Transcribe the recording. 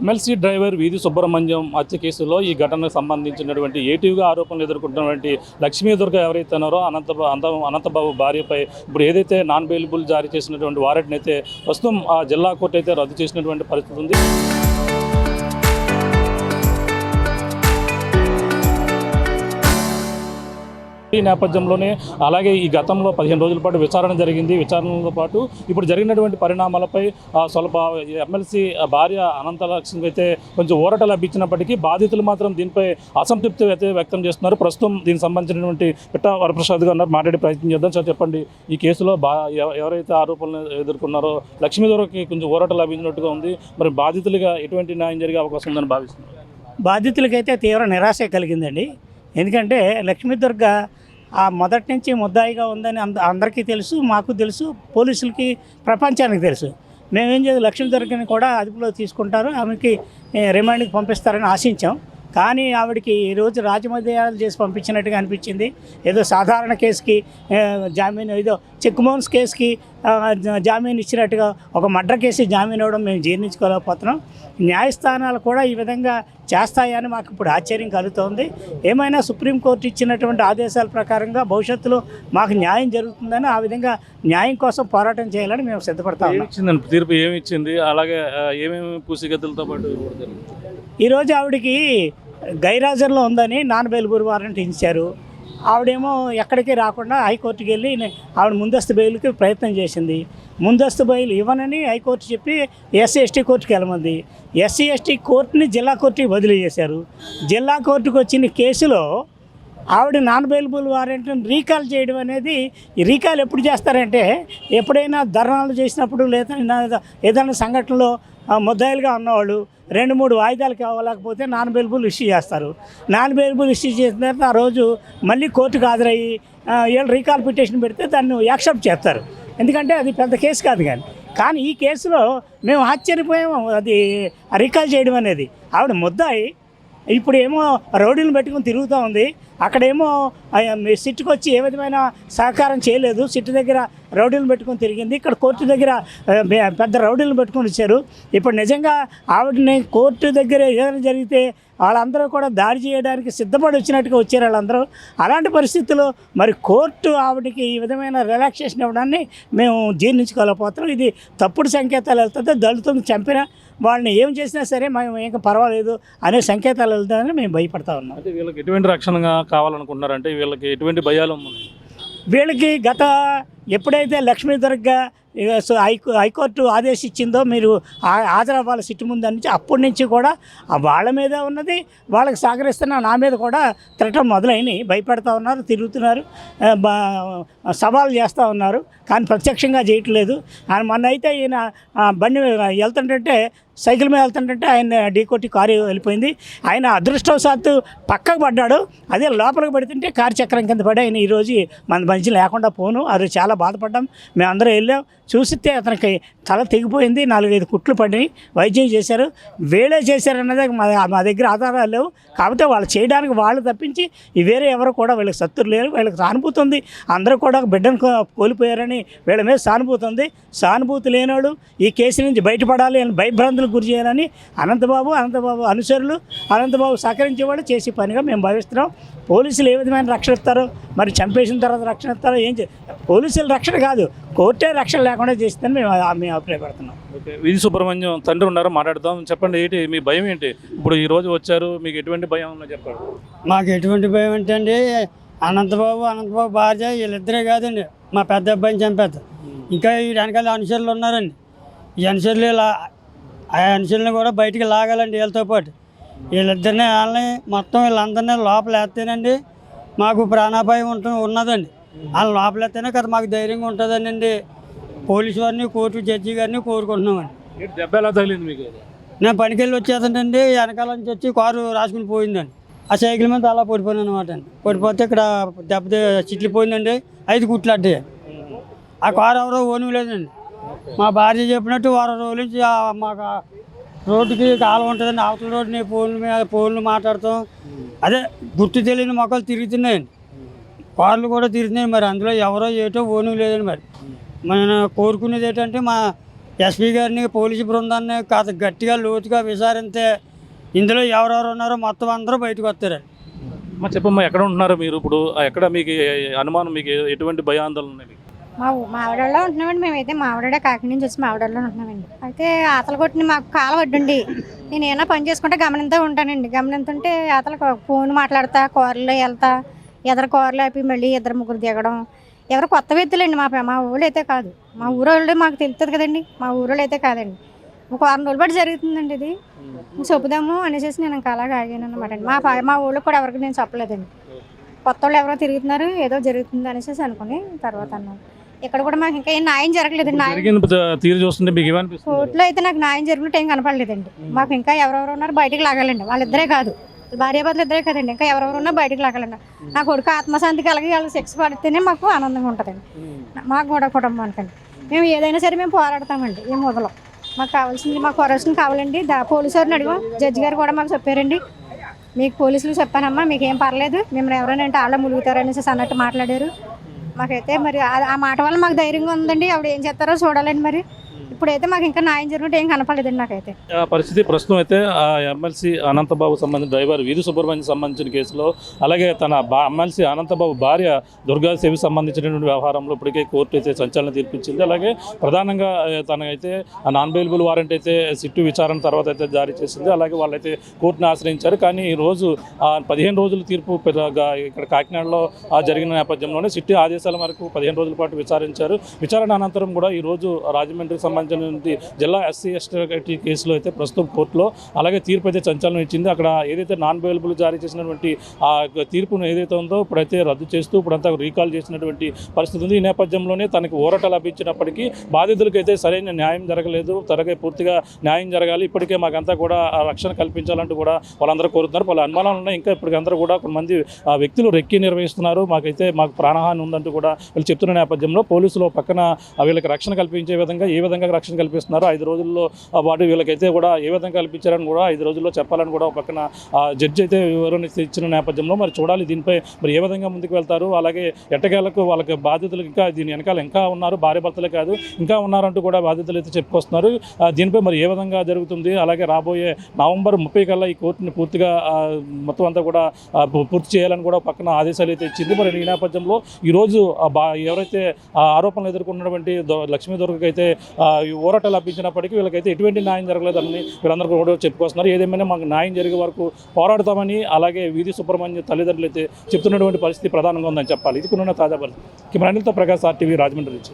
MLC driver వీధి సుబ్రహ్మణ్యం హత్య కేసులో ఈ ఘటనకు సంబంధించినటువంటి ఏటీవ్గా ఆరోపణలు ఎదుర్కొంటున్నటువంటి లక్ష్మీదుర్గ ఎవరైతే ఉన్నారో అనంతబాబు భార్యపై ఇప్పుడు ఏదైతే నాన్ బెయిలబుల్ జారీ చేసినటువంటి వారెంట్ని అయితే ప్రస్తుతం ఆ జిల్లా కోర్టు అయితే రద్దు చేసినటువంటి పరిస్థితి ఉంది. ఈ నేపథ్యంలోనే అలాగే ఈ గతంలో 15 రోజుల పాటు విచారణ జరిగింది. విచారణతో పాటు ఇప్పుడు జరిగినటువంటి పరిణామాలపై స్వల్ప ఎమ్మెల్సీ భార్య అనంతలక్ష్మికి అయితే కొంచెం ఊరట లభించినప్పటికీ బాధితులు మాత్రం దీనిపై అసంతృప్తి అయితే వ్యక్తం చేస్తున్నారు. ప్రస్తుతం దీనికి సంబంధించినటువంటి పిట్టా వరప్రసాద్ గారు ఉన్నారు, మాట్లాడే ప్రయత్నం చేద్దాం. సార్ చెప్పండి, ఈ కేసులో ఎవరైతే ఆరోపణలు ఎదుర్కొన్నారో లక్ష్మీదుర్గకి కొంచెం ఊరట లభించినట్టుగా ఉంది. మరి బాధితులుగా ఎటువంటి న్యాయం జరిగే అవకాశం ఉందని భావిస్తున్నారు? బాధితులకైతే తీవ్ర నిరాశ కలిగిందండి. ఎందుకంటే లక్ష్మీదుర్గ మొదటి నుంచి ముద్దాయిగా ఉందని అందరికీ తెలుసు, మాకు తెలుసు, పోలీసులకి, ప్రపంచానికి తెలుసు. మేమేం చేయాలి, లక్ష్మీదుర్గని కూడా అదుపులో తీసుకుంటారు, ఆమెకి రిమాండ్కి పంపిస్తారని ఆశించాం. కానీ ఆవిడకి ఈరోజు రాజమధ్యాలు చేసి పంపించినట్టుగా అనిపించింది. ఏదో సాధారణ కేసుకి జామీన్, ఏదో చెక్ బౌన్స్ కేసుకి జామీన్ ఇచ్చినట్టుగా ఒక మర్డర్ కేసు జామీన్ ఇవ్వడం మేము జీర్ణించుకోలేకపోతున్నాం. న్యాయస్థానాలు కూడా ఈ విధంగా చేస్తాయని మాకు ఇప్పుడు ఆశ్చర్యం కలుగుతోంది. ఏమైనా సుప్రీంకోర్టు ఇచ్చినటువంటి ఆదేశాల ప్రకారంగా భవిష్యత్తులో మాకు న్యాయం జరుగుతుందని, ఆ విధంగా న్యాయం కోసం పోరాటం చేయాలని మేము సిద్ధపడతాం. ఇచ్చిందండి తీర్పు, ఏమి ఇచ్చింది, అలాగే ఏమేమి పూసిగతులతో పాటు ఈరోజు ఆవిడకి గైరాజర్లో ఉందని నాన్ బెయిలబుల్ వారెంట్ ఇచ్చారు. ఆవిడేమో ఎక్కడికి రాకుండా హైకోర్టుకి వెళ్ళి ఆవిడ ముందస్తు బెయిల్కి ప్రయత్నం చేసింది. ముందస్తు బెయిల్ ఇవ్వనని హైకోర్టు చెప్పి ఎస్సీ/ఎస్టీ కోర్టుకి వెళ్ళమంది. ఎస్సీ/ఎస్టీ కోర్టుని జిల్లా కోర్టుకి బదిలీ చేశారు. జిల్లా కోర్టుకు వచ్చిన కేసులో ఆవిడ నాన్ బెయిలబుల్ వారెంట్ని రీకాల్ చేయడం అనేది, రీకాల్ ఎప్పుడు చేస్తారంటే ఎప్పుడైనా ధర్నాలు చేసినప్పుడు, లేదా ఏదైనా సంఘటనలో ముద్దాయిలుగా ఉన్నవాళ్ళు 2-3 వాయిదాలు కావాలకపోతే నాన్ బెయిలబుల్ ఇష్యూ చేస్తారు. నాన్ బెయిలబుల్ ఇష్యూ చేసిన తర్వాత ఆ రోజు మళ్ళీ కోర్టుకు హాజరయ్యి వీళ్ళు రీకాల్ పిటిషన్ పెడితే దాన్ని యాక్సెప్ట్ చేస్తారు. ఎందుకంటే అది పెద్ద కేసు కాదు. కానీ ఈ కేసులో మేము ఆశ్చర్యపోయాము అది రీకాల్ చేయడం అనేది. ఆవిడ ముద్దాయి ఇప్పుడు ఏమో రౌడీలను పెట్టుకుని తిరుగుతూ ఉంది. అక్కడేమో సిట్టుకు వచ్చి ఏ విధమైన సహకారం చేయలేదు. సిట్టు దగ్గర రౌడీలను పెట్టుకుని తిరిగింది, ఇక్కడ కోర్టు దగ్గర పెద్ద రౌడీలను పెట్టుకుని వచ్చారు. ఇప్పుడు నిజంగా ఆవిడని కోర్టు దగ్గర ఏదైనా జరిగితే వాళ్ళందరూ కూడా దాడి చేయడానికి సిద్ధపడి వచ్చినట్టుగా వచ్చారు వాళ్ళందరూ. అలాంటి పరిస్థితుల్లో మరి కోర్టు ఆవిడకి ఈ విధమైన రిలాక్సేషన్ ఇవ్వడాన్ని మేము జీర్ణించుకోలేకపోతున్నాం. ఇది తప్పుడు సంకేతాలు వెళ్తుంది. దళితులను చంపిన వాళ్ళని ఏం చేసినా సరే మేము ఏం పర్వాలేదు అనే సంకేతాలు వెళ్తామని మేము భయపడతా ఉన్నాం. అంటే వీళ్ళకి ఎటువంటి రక్షణగా కావాలనుకుంటున్నారంటే వీళ్ళకి ఎటువంటి భయాలు ఉన్నాయి? వీళ్ళకి ఎప్పుడైతే లక్ష్మీదుర్గ హైకోర్టు ఆదేశించిందో మీరు హాజరవ్వాలి సిట్టు ముందు నుంచి, అప్పటి నుంచి కూడా వాళ్ళ మీద ఉన్నది, వాళ్ళకి సహకరిస్తున్న నా మీద కూడా తిరగటం మొదలైనవి. భయపడతా ఉన్నారు, తిరుగుతున్నారు, సవాళ్ళు చేస్తూ ఉన్నారు, కానీ ప్రత్యక్షంగా చేయట్లేదు. మొన్న అయితే ఈయన బండి వెళ్తుంటే, సైకిల్ మీద వెళ్తుంటే ఆయన ఢీకొట్టి కారు వెళ్ళిపోయింది. ఆయన అదృష్టవశాత్తు పక్కకు పడ్డాడు. అదే లోపలికి పడుతుంటే కారు చక్రం కింద పడి ఆయన ఈరోజు మన మనిషి లేకుండా పోను. అది చాలా బాధపడ్డాం. మేమందరం వెళ్ళాం, చూసితే అతనికి తల తెగిపోయింది, 4-5 కుట్లు పడి వైద్యం చేశారు. వేళే చేశారన్నది మా దగ్గర ఆధారాలు లేవు. కాకపోతే వాళ్ళు చేయడానికి వాళ్ళు తప్పించి వేరే ఎవరు కూడా వీళ్ళకి శత్రులు లేరు. వీళ్ళకి సానుభూతి ఉంది. అందరూ కూడా బిడ్డను కోల్పోయారని వీళ్ళ మీద సానుభూతి ఉంది. సానుభూతి లేనివాడు ఈ కేసు నుంచి బయటపడాలి అని భయభ్రాంతులకు గురి చేయాలని అనంతబాబు అనుచరులు, అనంతబాబు సహకరించేవాళ్ళు చేసే పనిగా మేము భావిస్తున్నాం. పోలీసులు ఏ విధమైన రక్షణ ఇస్తారో, మరి చంపేసిన తర్వాత రక్షణ ఇస్తారో పోలీసుల రక్షణ కాదు, కోర్టే రక్షణ లేకుండా చేస్తుందని మేము అభిప్రాయపడుతున్నాం. ఓకే, వీధి సుబ్రహ్మణ్యం తండ్రి ఉన్నారు, మాట్లాడదాం. చెప్పండి, ఏంటి మీ భయం ఏంటి? ఇప్పుడు ఈ రోజు వచ్చారు, మీకు ఎటువంటి భయం ఉందో చెప్పండి. మాకు ఎటువంటి భయం అంటే అండి, అనంతబాబు భార్య వీళ్ళిద్దరే కాదండి, మా పెద్ద అబ్బాయిని చంపేస్తారు. ఇంకా ఈ వెనకాల అనుచరులు ఉన్నారండి. ఈ అనుచరులను కూడా బయటికి లాగాలండి వీళ్ళతో పాటు. వీళ్ళిద్దరిని వాళ్ళని మొత్తం వీళ్ళందరినీ లోపల వేస్తేనండి మాకు ప్రాణాపాయం ఉన్నదండి. వాళ్ళని లోపల వేస్తేనే కదా మాకు ధైర్యంగా ఉంటుందండి. పోలీసు వారిని, కోర్టు జడ్జి గారిని కోరుకుంటున్నామండి. దెబ్బ ఎలా తగిలింది మీకు? నేను పనికి వెళ్ళి వచ్చేదండి, వెనకాల నుంచి వచ్చి కారు రాసుకుని పోయిందండి. ఆ సైకిల్ మీద అలా పడిపోయాను అనమాట అండి. పడిపోతే ఇక్కడ దెబ్బ చిట్లిపోయిందండి, 5 కుట్లు అడ్డాయి. ఆ కారు ఎవరో ఓను లేదండి. మా భార్య చెప్పినట్టు 1 రోజుల నుంచి మాకు రోడ్డుకి కాలం ఉంటుందండి, అవతల రోడ్డుని ఫోన్లు మాట్లాడతాం. అదే గుర్తు తెలియని మొక్కలు తిరుగుతున్నాయండి, కార్లు కూడా తిరుగుతున్నాయి. మరి అందులో ఎవరో ఏటో ఓను లేదండి. మరి మనం కోరుకునేది ఏంటంటే ఎస్పీ గారిని పోలీసు బృందాన్ని కాస్త గట్టిగా లోతుగా విచారిస్తే ఇందులో ఎవరెవరు ఉన్నారో మొత్తం అందరూ బయటకు వస్తారండి. అమ్మా చెప్పమ్మా, ఎక్కడ ఉంటున్నారు మీరు ఇప్పుడు? ఎక్కడ మీకు అనుమానం, మీకు ఎటువంటి భయాందోళన ఉన్నాయి? మావిడలో ఉంటున్నామండి. మేమైతే మావిడ కాకినాడ నుంచి వచ్చి మావిడలో ఉంటున్నామండి. అయితే ఆతల కొట్టిన మాకు కాలం వడ్డండి. నేను ఏమైనా పని చేసుకుంటే గమనంతో ఉంటానండి. గమనంతుంటే ఆతలకు ఫోన్ మాట్లాడతా, కూరలో వెళ్తా, ఎదర కూరలు ఆపి మళ్ళీ 2-3 దిగడం. ఎవరు కొత్త వ్యక్తులండి. మా ఊళ్ళు అయితే కాదు. మా ఊరోళ్ళు మాకు తెలుస్తుంది కదండి. మా ఊరోళ్ళు అయితే కాదండి. ఒక 6 రోజుల పాటు జరుగుతుందండి ఇది. చెప్పుదాము అనేసి నేను ఇంకా అలాగే ఆగాను అనమాట అండి. మా ఊళ్ళో కూడా ఎవరికి నేను చెప్పలేదండి. కొత్త వాళ్ళు ఎవరో తిరుగుతున్నారు, ఏదో జరుగుతుంది అనేసి అనుకుని తర్వాత అన్నాను. ఇక్కడ కూడా మాకు ఇంకా ఏం న్యాయం జరగలేదండి. తీరు చూస్తుంటే మీకు ఏమనిపిస్తుంది? కోర్టులో అయితే నాకు న్యాయం జరిగినట్టు ఏం కనపడలేదండి. మాకు ఇంకా ఎవరెవరు ఉన్నారు బయటికి లాగాలండి. వాళ్ళిద్దరే కాదు, భార్యాభర్తలు ఇద్దరే కదండి, ఇంకా ఎవరెవరు ఉన్నా బయటికి లాగాలండి. నా కొడుకు ఆత్మశాంతి కలిగి వాళ్ళకి శిక్ష పడితేనే మాకు ఆనందంగా ఉంటుందండి. మాకు కూడా కుటుంబానికండి మేము ఏదైనా సరే మేము పోరాడతామండి. ఏం వదలం. మాకు కావాల్సింది, మాకు కొరసం కావాలండి. పోలీసు వారిని అడిగాం. జడ్జి గారు కూడా మాకు చెప్పారండి, మీకు పోలీసులు చెప్పానమ్మా, మీకు ఏం పర్లేదు, మిమ్మల్ని ఎవరైనా అంటే వాళ్ళ ములుగుతారనేసి అన్నట్టు మాట్లాడారు. మాకైతే మరి ఆ మాట వల్ల మాకు ధైర్యంగా ఉందండి. ఆవిడ ఏం చేస్తారో చూడాలండి. మరి ఇప్పుడైతే మాకు ఇంకా న్యాయం జరిగినట్టు ఏం కనపడలేదండి నాకైతే. ఆ పరిస్థితి ప్రస్తుతం అయితే ఆ ఎమ్మెల్సీ అనంతబాబు సంబంధించిన డ్రైవర్ వీధి సుబ్రహ్మణ్యం సంబంధించిన కేసులో, అలాగే తన ఎమ్మెల్సీ అనంతబాబు భార్య దుర్గాదేవి సంబంధించినటువంటి వ్యవహారంలో ఇప్పటికే కోర్టు అయితే సంచలనం తీర్పిచ్చింది. అలాగే ప్రధానంగా తనకైతే నాన్ బెయిలబుల్ వారెంట్ అయితే సిట్టు విచారణ తర్వాత అయితే జారీ చేసింది. అలాగే వాళ్ళైతే కోర్టును ఆశ్రయించారు. కానీ ఈరోజు 15 రోజుల తీర్పు ఇక్కడ కాకినాడలో జరిగిన నేపథ్యంలోనే సిట్టు ఆదేశాల మేరకు 15 రోజుల పాటు విచారించారు. విచారణ అనంతరం కూడా ఈరోజు రాజమండ్రికి సంబంధించిన జిల్లా ఎస్సీ/ఎస్టీ కేసులో అయితే ప్రస్తుతం కోర్టులో అలాగే తీర్పు అయితే సంచలనం ఇచ్చింది. అక్కడ ఏదైతే నాన్ బెయిలబుల్ జారీ చేసినటువంటి ఆ తీర్పును ఏదైతే ఉందో ఇప్పుడైతే రద్దు చేస్తూ ఇప్పుడంతా రీకాల్ చేసినటువంటి పరిస్థితి ఉంది. ఈ నేపథ్యంలోనే తనకు ఊరట లభించినప్పటికీ బాధితులకైతే సరైన న్యాయం జరగలేదు. త్వరగా పూర్తిగా న్యాయం జరగాలి, ఇప్పటికే మాకంతా కూడా రక్షణ కల్పించాలంటూ కూడా వాళ్ళందరూ కోరుతున్నారు. వాళ్ళ అనుమానాలు ఉన్నాయి. ఇంకా ఇప్పటికందరూ కూడా కొంతమంది వ్యక్తులు రెక్కి నిర్వహిస్తున్నారు, మాకు ప్రాణహాని ఉందంటూ కూడా వీళ్ళు చెప్తున్న నేపథ్యంలో పోలీసులు పక్కన వీళ్ళకి రక్షణ కల్పించే విధంగా ఏ విధంగా రక్షణ కల్పిస్తున్నారు, 5 రోజుల్లో వాటి వీళ్ళకైతే కూడా ఏ విధంగా కల్పించారని కూడా 5 రోజుల్లో చెప్పాలని కూడా పక్కన జడ్జి అయితే వివరణ ఇచ్చిన నేపథ్యంలో మరి చూడాలి దీనిపై మరి ఏ విధంగా ముందుకు వెళ్తారు. అలాగే ఎట్టకేలకు వాళ్ళకి బాధితులకు ఇంకా దీని వెనకాల ఇంకా ఉన్నారు, భార్య భర్తలే కాదు ఇంకా ఉన్నారంటూ కూడా బాధితులు అయితే చెప్పుకొస్తున్నారు. దీనిపై మరి ఏ విధంగా జరుగుతుంది, అలాగే రాబోయే నవంబర్ 30 కల్లా ఈ కోర్టుని పూర్తిగా మొత్తం అంతా కూడా పూర్తి చేయాలని కూడా పక్కన ఆదేశాలు అయితే ఇచ్చింది. మరి ఈ నేపథ్యంలో ఈరోజు ఎవరైతే ఆరోపణలు ఎదుర్కొన్నటువంటి లక్ష్మీ దుర్గకైతే ఊరట లభించినప్పటికీ వీళ్ళకైతే ఎటువంటి న్యాయం జరగలేదని వీళ్ళందరూ కూడా చెప్పుకొస్తున్నారు. ఏదేమైనా మాకు న్యాయం జరిగే వరకు పోరాడతామని అలాగే వీధి సుబ్రహ్మణ్యం తల్లిదండ్రులు అయితే చెప్తున్నటువంటి పరిస్థితి ప్రధానంగా ఉందని చెప్పాలి. ఇది కూడా తాజా పరిస్థితి. కెమెరా అనిల్తో ప్రకాష్ RTV రాజమండ్రి నుంచి.